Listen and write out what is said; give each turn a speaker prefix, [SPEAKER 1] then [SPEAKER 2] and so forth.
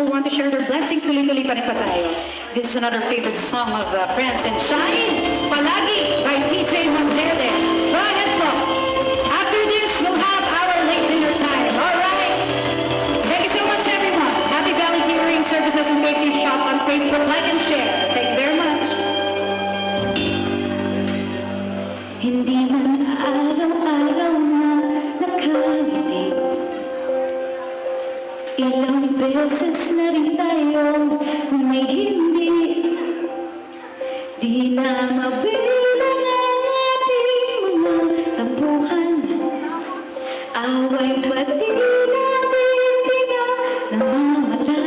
[SPEAKER 1] who want to share their blessings. Tuloy-tuloy pa rin pa tayo. This is another favorite song of Friends and Shine Palagi by TJ Montele. Go ahead po. After this, we'll have our late dinner time. All right. Thank you so much, everyone. Happy Valley Catering Services and Macy's Shop on Facebook. Like and share. Thank you very much. Hindi man araw-araw na nakangiti, ilang beses na rin tayong may hindi. Di na mabilang ang ating mga tampuhan. Away pati natin di na namamala.